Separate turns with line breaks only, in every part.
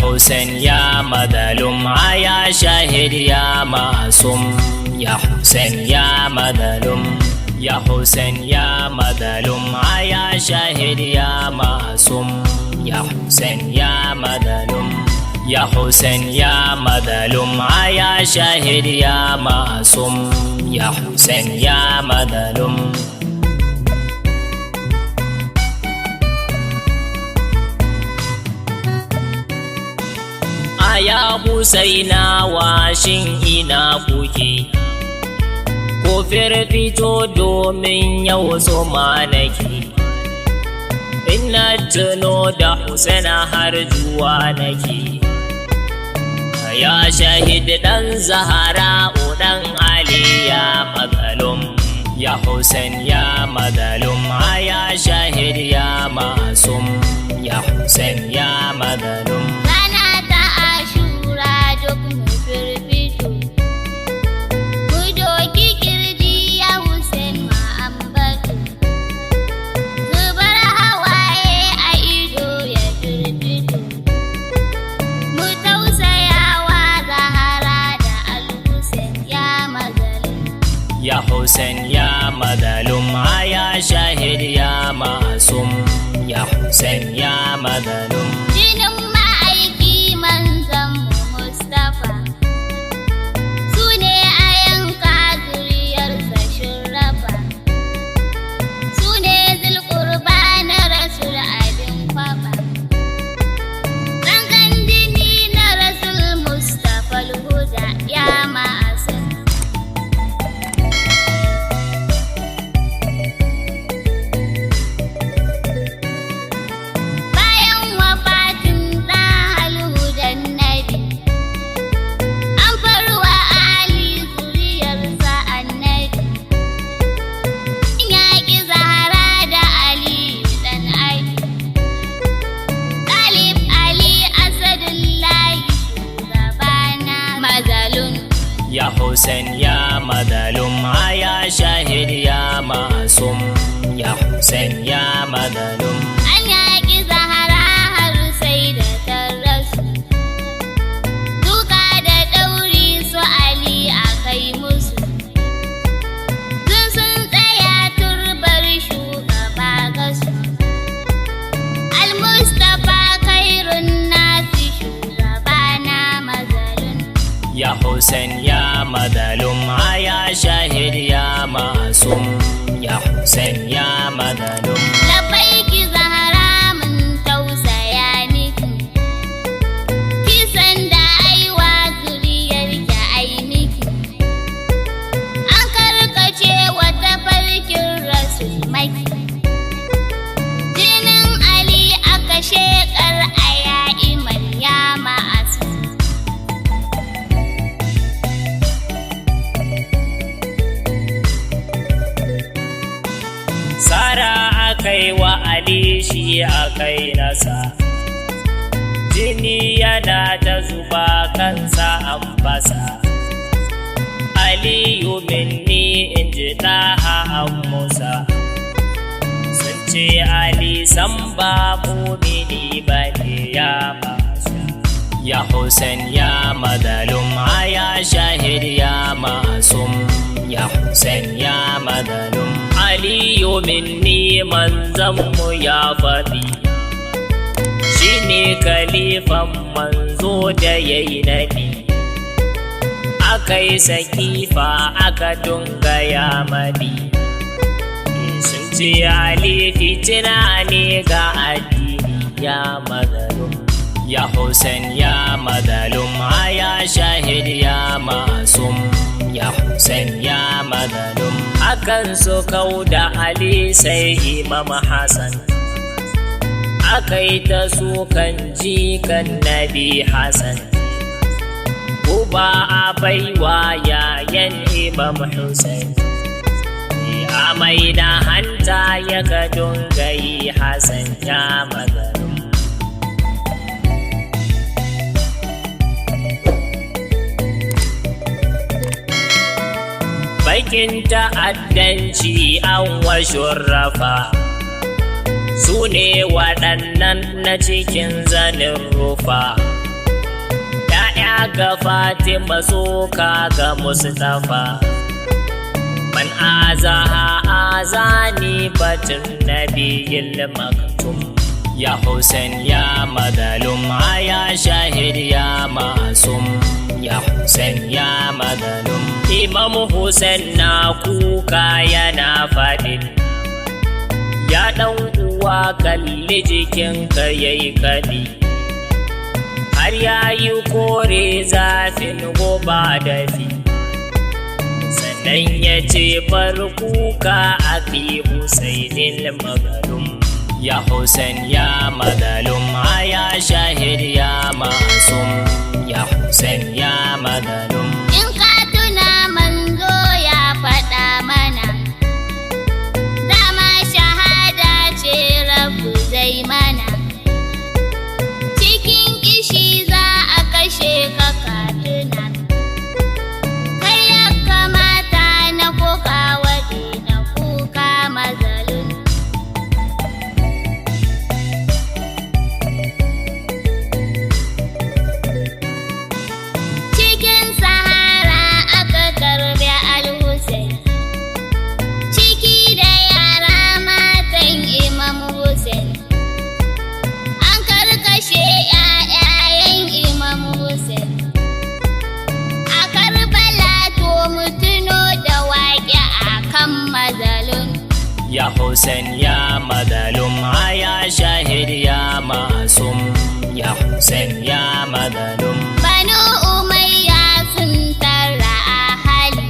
حسين يا مظلوم يا شاهد يا معصوم يا حسين يا مظلوم يا حسين يا مظلوم يا شاهد يا معصوم يا حسين يا مظلوم يا حسين يا مظلوم يا شاهد يا معصوم يا حسين يا مظلوم ya Husaina washin ina kuke ko firfito domin yau zuma nake ina tuno da Husaina har juwa nake ya shahid dan Zahara dan Ali ya mazlum ya Husain ya mazlum ya shahid ya masum ya Husain ya mazlum يا حسين يا مظلوم يا شاهد يا معصوم يا حسين يا مظلوم
jinin ma'aiki manzon Mustafa su ne a yanka zuriyarsa shirrafa su ne zulkurba na rasul abin kwafa zangan jini na rasul Mustafa al-Huda ya ma'asum
يا حسين يا مظلوم يا شاهد يا معصوم يا حسين يا مظلوم
an yaƙi Zahara har sai da ta rasu duka da ɗauri su Ali a kai musu sun tsaya turbar shugaba gasu al-Mustapha khairun nasi shugaba na mazalun
يا حسين يا مظلوم يا شاهد يا معصوم يا حسين يا مظلوم
labbaiki Zahara mun tausaya miki kisan da aiwa zuriyar ki ai miki an karkace wata farkin rasul maki jinin Ali aka shekar aya iman ya ma'asu
Sara akai wa Ali shi akai nasa jini yana ta zuba kansa an fasa Aliyu minni in ji ɗaha an Musa sun ce Ali san ba mumini ba ne ya masu ya Hussein ya madzalum ya shahid ya masum ya Hussein ya madzalum Aliyu minni manzanmu ya faɗi shi ne kalifan manzo da ya yi naɗi aka yi sakifa aka dunga ya maɗi sun ce Ali fitina ne ga addini ya madzalum ya Hussein ya madzalum ya shahid ya masum ya Hussein ya madzalum akan su kauda Ali sai Imam Hassan aka yi ta sukan jikan Nabi Hassan uba a baiwa yayan Imam Hussein a mai da hanta ya ga dungayi Hassan ya madzalum bakin ta'addanci an wa shurrafa su ne waɗannan na cikin zanin rufa ga Fatima soka ga Mustapha. Man azaha azani batun nabiyil maktum. Ya Hussein ya madalum ya shahid ya masum. Ya Hussein ya madalum. Imam Hussein na kuka yana faɗin, ya ɗan uwa kalli jikinka yayi kaɗi, har yayi kore zafin goba dafi. Sannan ya ce bar kuka aki Husainil magalum. Ya Hussein ya madalum ya shahid ya masum. Ya Hussein ya madalum.
In ka tuna manzo ya faɗa mana, dama shahada ce Rabbu zai mana. Cikin kishi za a kashe ka tuna, kai ya kamata na koka waje na kuka mazalun. Cikin Sahara aka karbi Al-Hussein, ciki da yara matan Imam Hussein. An karkashe ‘ya'yayen Imam Hussein. A Karbala to mu tuno da waƙe a kan mazalun.
Ya Hussein ya madalum ya shahid ya masum. Ya Hussein ya madalum.
Banu Umayya sun tara a hali,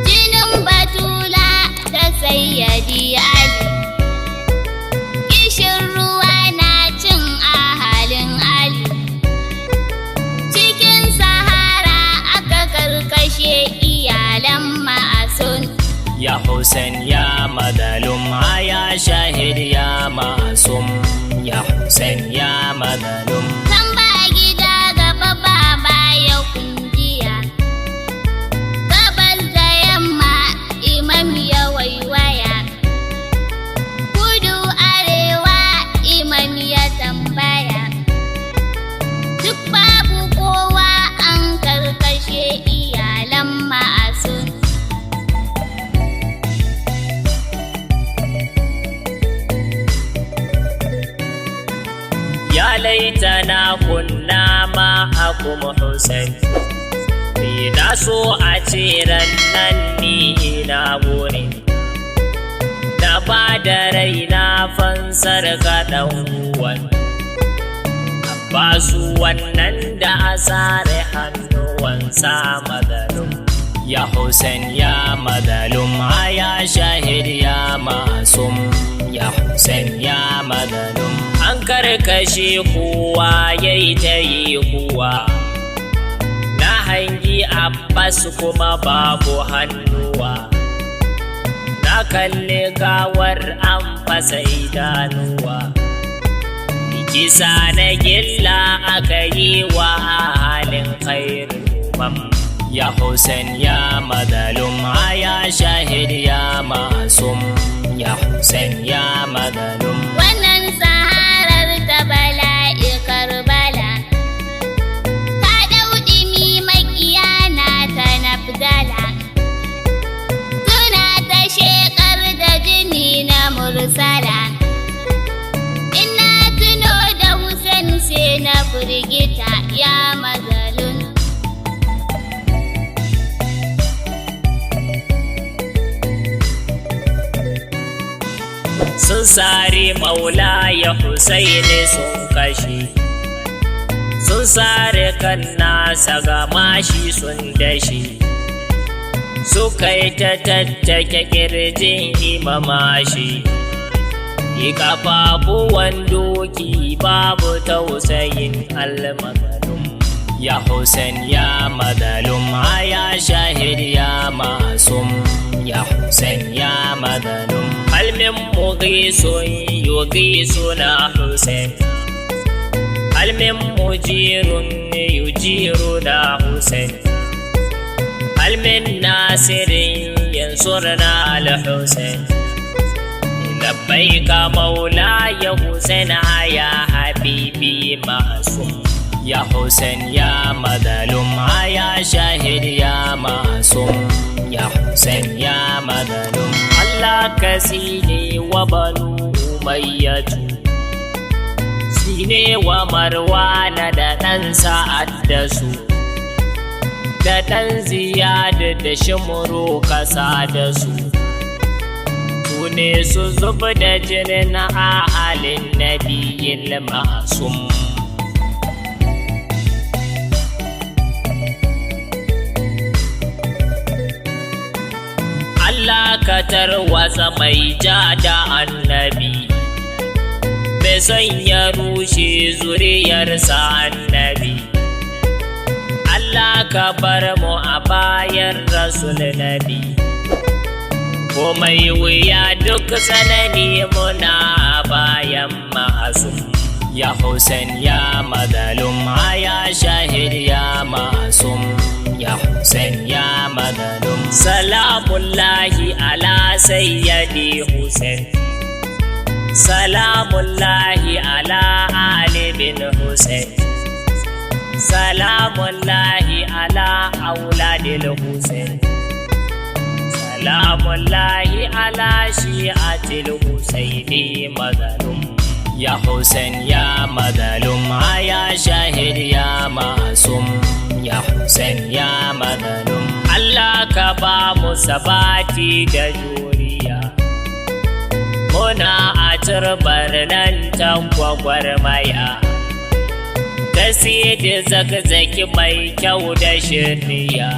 jinin Batula da Sayyadi Ali. Kishin ruwa na cin ahalin Ali. Cikin Sahara aka karkashe iyalan Ma'asun.
Ya Hussein ya madalum ya shahid ya masum. Ya Hussein ya madalum.
Kan ba gida gaba ba baya kungiya, gabas da yamma imam ya waiwaya, kudu arewa imam ya tambaya. Duk babu kowa an karkashe iyalan Ma'asun.
Ya laitana kunna ma'akum Hussein. Ina so a ce nan ni ina wurin, na ba da raina fansar ka ɗan uwan. Abbasu wannan da a sare hannuwansa madalum. Ya Hussein ya madalum ya shahid ya masum. Ya Hussein ya madalum. An karkashe kowa yayi ta yi kuwa, na hangi Abbas kuma babu hannuwa. Na kalli gawar an fasa idanuwa, kisa na gilla aka yi wa halin khairul umam. Ya Hussein ya madalum ya shahid ya masum. Ya Hussein ya madalum.
Wannan Saharar ta bala'i Karbala, ta ɗau ɗimi maƙiya na ta nafdala. Suna ta sheƙar da jini na mursala. Ina tuno da Hussein sai na firgita ya mazalun.
Sun sare maula ya Husaini sun kashe, sun sare kan nasa ga mashi sun dashe. Suka yi ta tattake kirjin imamashi, yi kafafuwan doki babu tausayin almagalum. Ya Hussein ya madalum ya shahid ya masum. Ya Hussein ya madalum. Halmin mugisun yugisuna Hussein, halmin mujirun yujiruna Hussein, halmin nasirin yansurna al-Hussein. Labbaika maulaya Hussein ya habibi masum. ya Hussein ya madalum ya shahid ya masum ya Hussein ya madalum Allah ka sine wa banu umayyatu sine wa marwana da ɗan sa'ad da su da ɗan ziyad da shimuru kasa da su ne su zuba da jinin ahalin nabiyin masum Allah ka tarwatsa mai ja da annabi bai son ya rushe zuriyarsa annabi Allah ka bar mu a bayan rasul nabi komai wuya duk sanani muna bayan masum ya Hussein ya madalum ya shahid ya masum ya Hussein ya madalum salamullahi ala sayyidi Hussein salamullahi ala ali bin Hussein salamullahi ala auladil Hussein salamullahi ala shi'atil Husaini madalum ya Hussein ya madalum ya shahid ya masum ya Hussein ya madalum Allah ka ba mu sabati da juriya muna a turbar nan ta gwagwarmaya ta sidi zakzaki mai kyau da shirya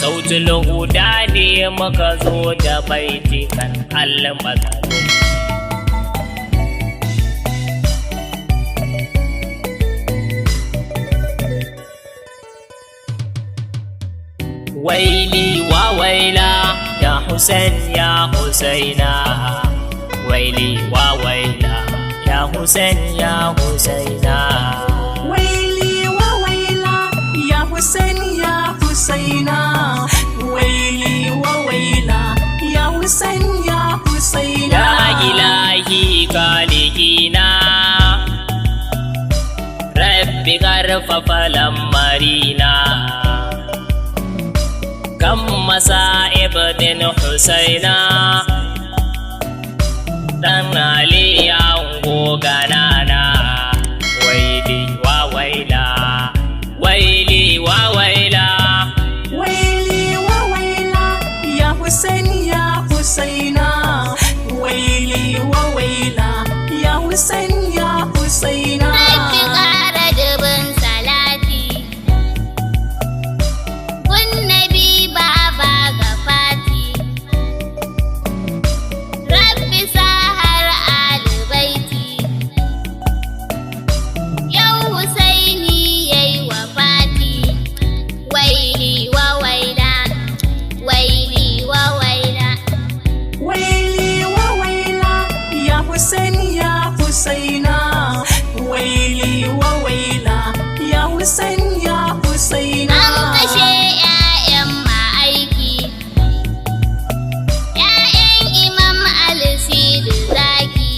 sautul huda ne muka zo da baitikan al-madalum waili wa waila ya Hussein ya Husaina waili wa waila ya Hussein ya Husaina
waili wa waila ya Hussein ya Husaina waili wa waila ya Hussein ya Husaina
ya ilahi kalikina rabbi karfafa lamarina kan masa'ib din Husaina dan Ali ya ganana waili wa waila waili wa waila
waili wa waila ya Hussein ya Husaina waili wa waila ya Hussein ya Husaina
Rabbi ƙara dubin salati kun nabi baba ga fati Rabbi sahar alibaiti yau Husaini yayi wafati waili wa waila waili wa waila
waili wa waila ya Hussein ya Husaina waili wa waila ya Hussein ya Husaina
an kashe 'ya'yan ma'aiki 'ya'yan Imam Ali-Sidi Zaki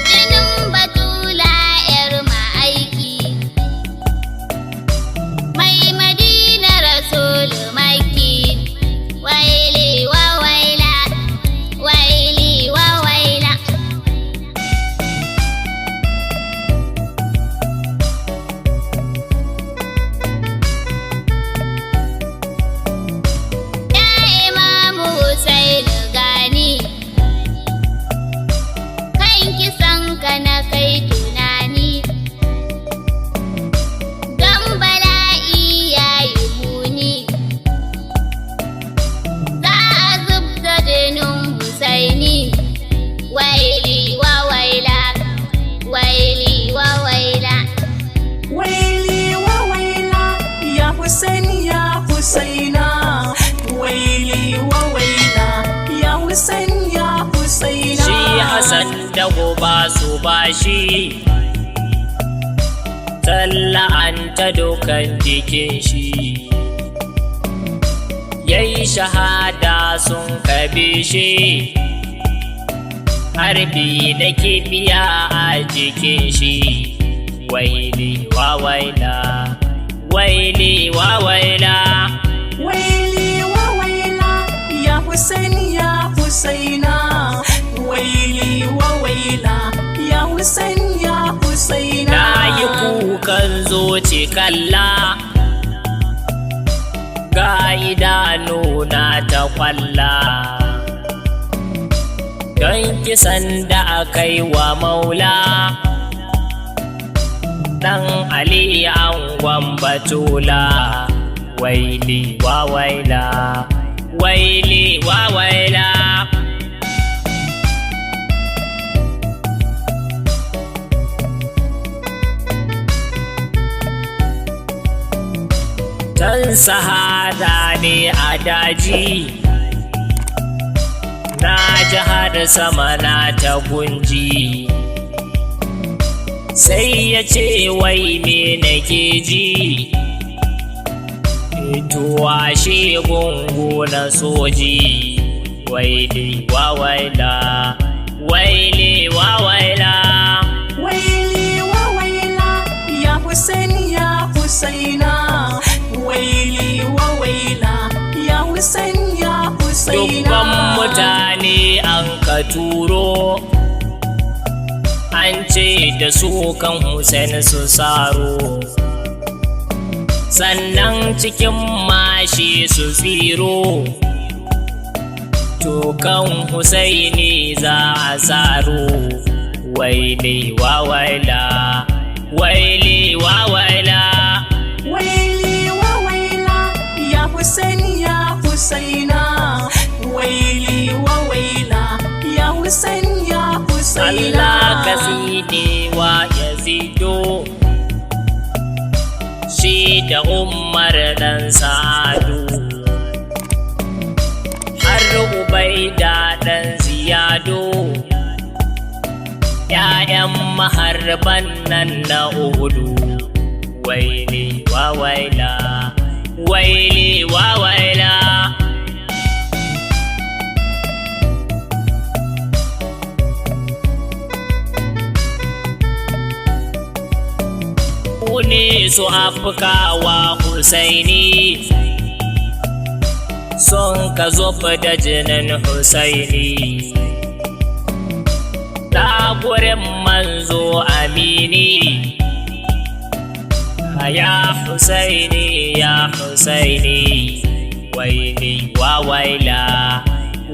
jinin Batula 'yar ma'aiki mai Madina Rasul Makki waili wa waila waili wa waila ya Imam Hussein gani kan kisan ka na kai tunani dan bala'i yayi muni za a zubta jinin Husaini waili wa waila waili wa waila
waili wa waila ya Hussein ya Husaina waili wa waila ya Hussein ya Husaina
shi Hassan da goba su bashi talla an ta dokan jikin shi yayi shahada sun kabe shi harbi da kibiya a jikin shi waili wa waila, waili wa waila.
waili wa waila ya Husaini ya Husaina, waili wa waila ya Husaini ya Husaina.
Na yi kukan zuci kalla, ga idanuna ta kwalla, don kisan da akai wa maula dan Ali angon Batula. Waili wa waila, waili wa waila. Tan sahara ne a daji, na ji har sama na ta gunji, sai ya ce wai me nake ji, to ashe gungu na soji. Waili wa waila, waili wa waila.
waili wa waila ya Husaini ya Husaina, waili wa waila ya Husaini ya Husaina.
Dubban mutane an ka turo, an ce da su kan Hussein su saro, sannan cikin mashi su tsiro, to kan Husaini za a saro. Waili wa waila, waili wa waila.
waili wa waila ya Husaini ya Husaina, waili wa waila ya Husaini ya Husaina.
Allah ka tsine wa Yazido, shi da Umar dan Sa'adu, har Ubaida dan Ziyado, ‘ya'yan maharban nan na Uhudu. Waili wa waila, waili wa waila. Ne su afkawa Husaini, sun ka zuba da jinin Husaini, ta gurin manzo amini. Ya Husaini ya Husaini, waili wa waila,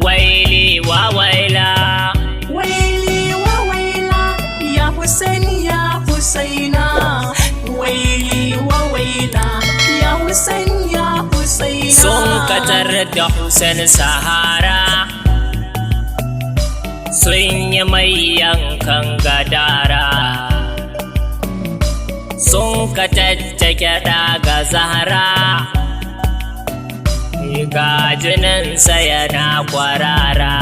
waili wa waila.
waili wa waila ya Husaini ya Husaina, waili wa waila ya Husaini ya Husaina.
Sun katar da Hussein Sahara, sun yi mai yankan gadara, sun ka tattake daga Zahra, ga jininsa yana kwarara.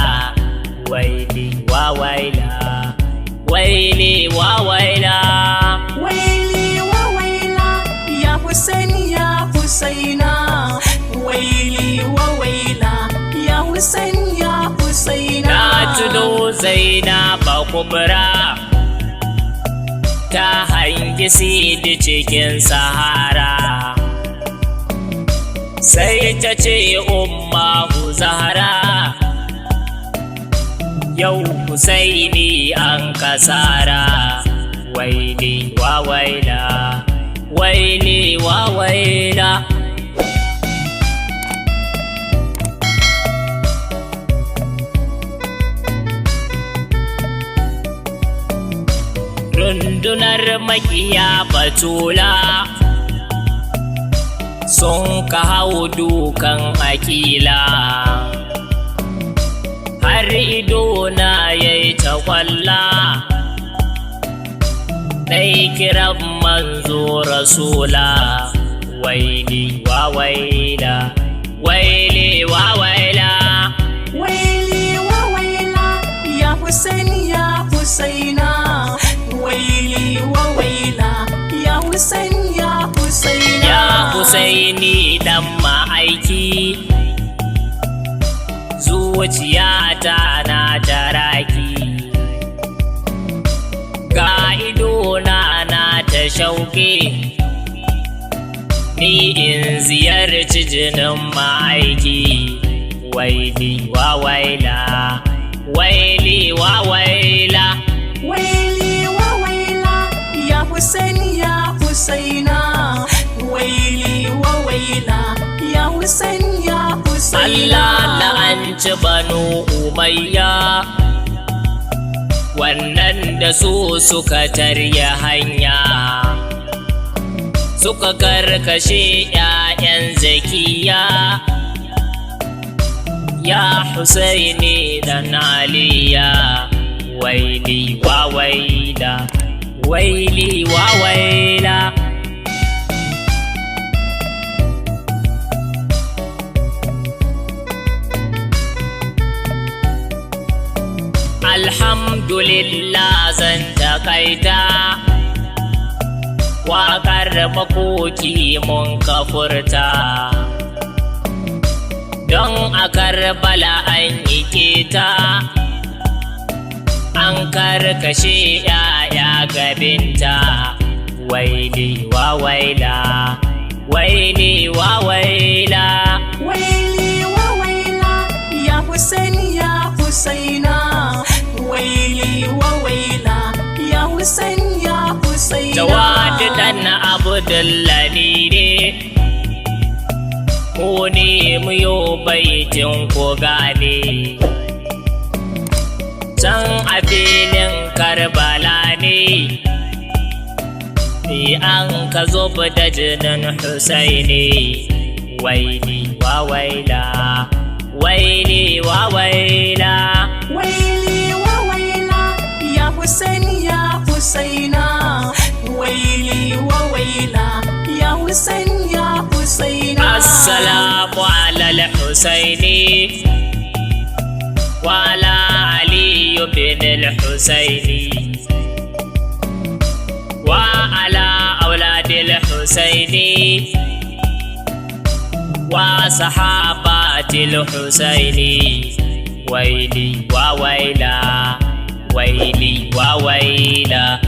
Waili wa waila, waili wa waila.
waili wa waila ya Husaini ya Husaina, waili wa waila ya Husaini ya Husaina.
Na tuno Zainaba Kubra, ta hangi Sidi cikin Sahara, sai ta ce Ummu Zahra, yau Husaini an kasara. Waili wa waila, waili wa waila. Rundunar makiya Batula sun ka hau dukan Akila, har ido na yayi ta kwalla, dai kiran manzo Rasula. Waili wa waila, waili wa waila.
waili wa waila ya Husaini ya Husaina, waili wa waila ya Husaini ya Husaina.
Ya Husaini dan ma'aiki, zuciyata na taraki, ga idona na ta shauƙi ni in ziyarci jinin ma'aiki. Waili wa waila, waili wa waila.
Waili wa waila, ya Hussein ya Husaina. Waili wa waila, ya Hussein ya Husaina.
Allah la'anci Banu Umayya, wannan da su suka tarya hanya, suka karkashe ‘ya'yan Zakiya. Ya Husaini dan Aliya, waili wa waila, waili wa waila. Alhamdulillah zan takaita, waƙar makoki mun kafurta, don a Karbala an yi keta, an karkashe ‘ya'ya gabinta. Waili wa waila, waili wa waila.
Waili wa waila, ya Hussein ya Husaina. Waili wa waila, ya Hussein ya Husaina.
Jawad dan Abdullahi ne, ko ne muyo baitin ko gane, can a filin Karbala ne, an ka zuba da jinin Husaini. Waili wa waila, waili wa waila.
Waili wa waila, ya Hussein ya Husaina. Waili wa waila, ya Hussein ya Husaina.
Assalamu ala al-Husaini wa ala Ali bin al-Husaini wa ala awlad al-Husaini wa sahabati al-Husaini. Waili wa waila, waili wa waila.